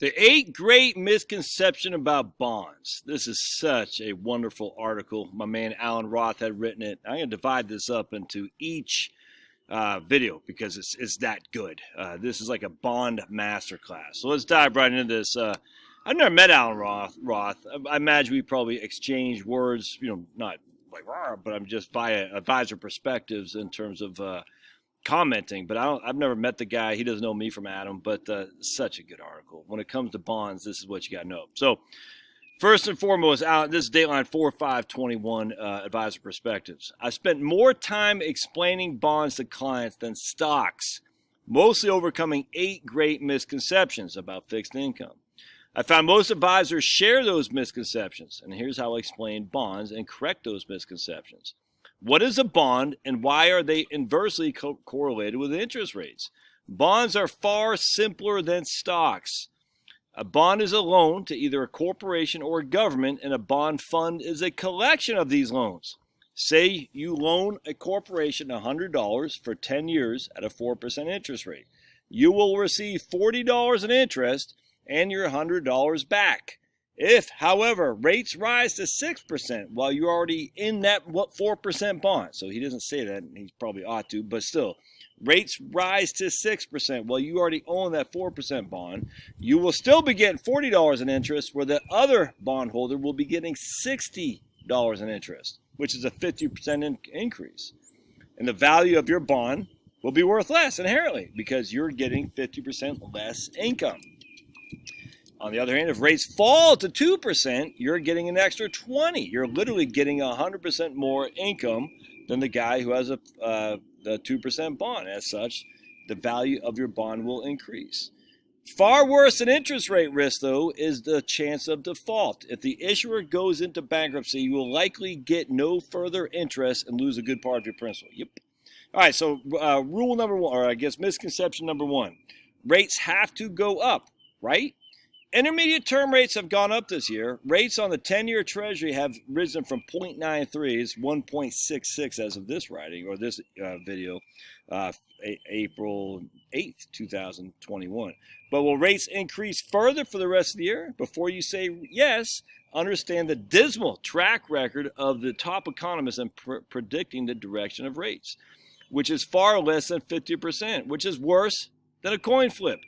The 8 Great Misconceptions About Bonds. This is such a wonderful article. My man Alan Roth had written it. I'm going to divide this up into each video because it's that good. This is like a bond masterclass. So let's dive right into this. I've never met Alan Roth. I imagine we probably exchanged words, not like, but I'm just via advisor perspectives in terms of commenting, but I've never met the guy. He doesn't know me from Adam, but such a good article. When it comes to bonds, this is what you got to know. So first and foremost, this is Dateline 4/5/21 advisor perspectives. I spent more time explaining bonds to clients than stocks, mostly overcoming 8 great misconceptions about fixed income. I found most advisors share those misconceptions, and here's how I explain bonds and correct those misconceptions. What is a bond, and why are they inversely correlated with interest rates? Bonds are far simpler than stocks. A bond is a loan to either a corporation or a government, and a bond fund is a collection of these loans. Say you loan a corporation $100 for 10 years at a 4% interest rate. You will receive $40 in interest and your $100 back. If, however, rates rise to 6% while you're already in that 4% bond, so he doesn't say that, and he probably ought to, but still, rates rise to 6% while you already own that 4% bond, you will still be getting $40 in interest, where the other bondholder will be getting $60 in interest, which is a 50% increase. And the value of your bond will be worth less inherently because you're getting 50% less income. On the other hand, if rates fall to 2%, you're getting an extra 20. You're literally getting 100% more income than the guy who has the 2% bond. As such, the value of your bond will increase. Far worse than interest rate risk, though, is the chance of default. If the issuer goes into bankruptcy, you will likely get no further interest and lose a good part of your principal. Yep. All right, so rule number one, or I guess misconception number one, rates have to go up, right? Intermediate term rates have gone up this year. Rates on the 10-year Treasury have risen from 0.93, it's 1.66 as of this writing, or this video, April 8th, 2021. But will rates increase further for the rest of the year? Before you say yes, understand the dismal track record of the top economists in predicting the direction of rates, which is far less than 50%, which is worse than a coin flip.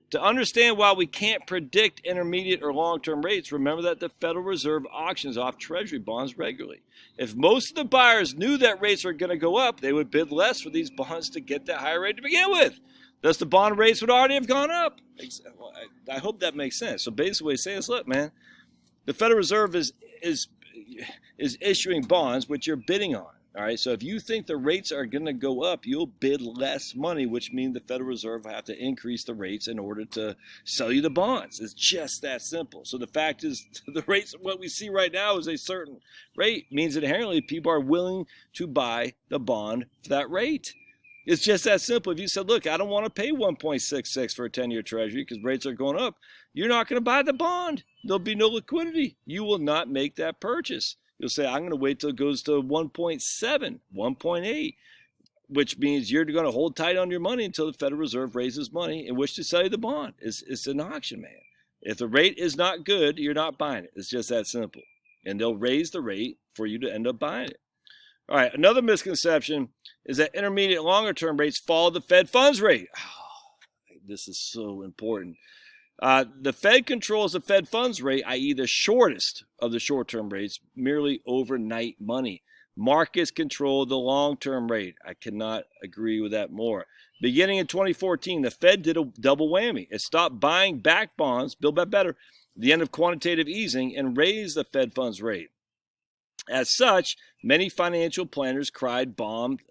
To understand why we can't predict intermediate or long-term rates, remember that the Federal Reserve auctions off Treasury bonds regularly. If most of the buyers knew that rates were going to go up, they would bid less for these bonds to get that higher rate to begin with. Thus, the bond rates would already have gone up. I hope that makes sense. So basically, what he's saying is, look, man, the Federal Reserve is issuing bonds which you're bidding on. All right, so if you think the rates are going to go up, you'll bid less money, which means the Federal Reserve will have to increase the rates in order to sell you the bonds. It's just that simple. So the fact is, the rates, what we see right now is a certain rate, means inherently people are willing to buy the bond for that rate. It's just that simple. If you said, look, I don't want to pay 1.66 for a 10-year Treasury because rates are going up, you're not going to buy the bond. There'll be no liquidity. You will not make that purchase. You'll say, I'm going to wait till it goes to 1.7, 1.8, which means you're going to hold tight on your money until the Federal Reserve raises money in which to sell you the bond. It's an auction, man. If the rate is not good, you're not buying it. It's just that simple. And they'll raise the rate for you to end up buying it. All right, another misconception is that intermediate and longer term rates follow the Fed funds rate. Oh, this is so important. The Fed controls the Fed funds rate, i.e. the shortest of the short-term rates, merely overnight money. Markets control the long-term rate. I cannot agree with that more. Beginning in 2014, the Fed did a double whammy. It stopped buying back bonds, Build Back Better, the end of quantitative easing, and raised the Fed funds rate. As such, many financial planners cried bond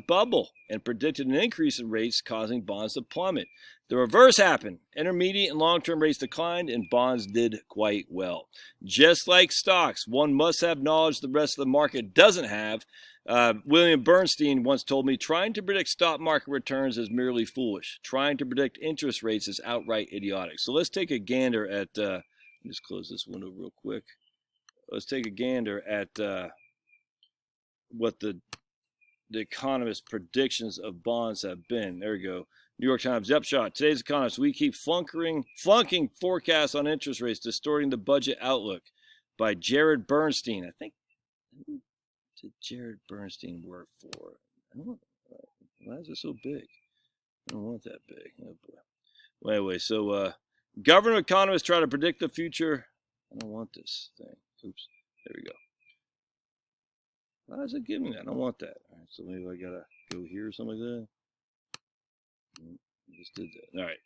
bubble and predicted an increase in rates causing bonds to plummet. The reverse happened. Intermediate and long-term rates declined and bonds did quite well. Just like stocks, one must have knowledge the rest of the market doesn't have. William Bernstein once told me, trying to predict stock market returns is merely foolish. Trying to predict interest rates is outright idiotic. So let's take a gander at, just close this window real quick. Let's take a gander at what the economist predictions of bonds have been. There we go. New York Times, the upshot. Today's economists, we keep flunking forecasts on interest rates, distorting the budget outlook, by Jared Bernstein. I think, who did Jared Bernstein work for? Why is it so big? I don't want that big. Oh boy. Well, anyway, so government economists try to predict the future. I don't want this thing. Oops. There we go. Why is it giving me that? I don't want that. All right, so maybe I gotta go here or something like that. I just did that. All right.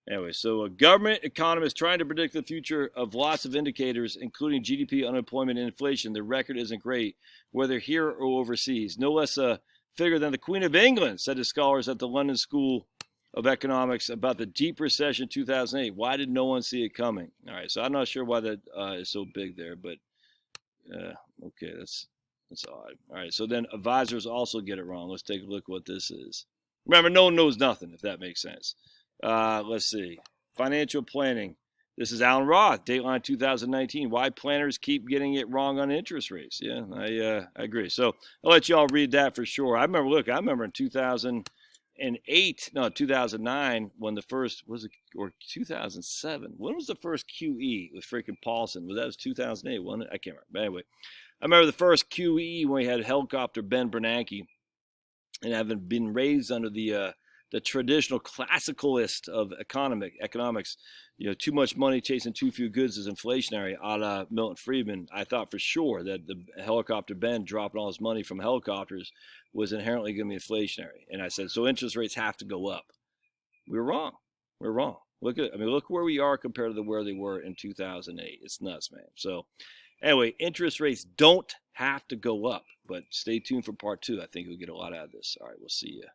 Anyway, so government economists trying to predict the future of lots of indicators, including GDP, unemployment, and inflation. The record isn't great, whether here or overseas. No less a figure than the Queen of England said to scholars at the London School of Economics about the deep recession 2008. Why did no one see it coming? All right, so I'm not sure why that is so big there, but okay, that's odd. All right, so then advisors also get it wrong. Let's take a look at what this is. Remember, no one knows nothing, if that makes sense. Let's see. Financial planning. This is Alan Roth, Dateline 2019. Why planners keep getting it wrong on interest rates. Yeah, I agree. So I'll let you all read that for sure. I remember in 2009, when the first, or 2007. When was the first QE with freaking Paulson? That was 2008, wasn't it? I can't remember. But anyway, I remember the first QE when we had helicopter Ben Bernanke, and having been raised under the traditional classicalist of economics, too much money chasing too few goods is inflationary, a la Milton Friedman. I thought for sure that the helicopter Ben dropping all his money from helicopters was inherently going to be inflationary. And I said, so interest rates have to go up. We were wrong. We're wrong. Look where we are compared to where they were in 2008. It's nuts, man. So anyway, interest rates don't have to go up, but stay tuned for part 2. I think you'll get a lot out of this. All right, we'll see you.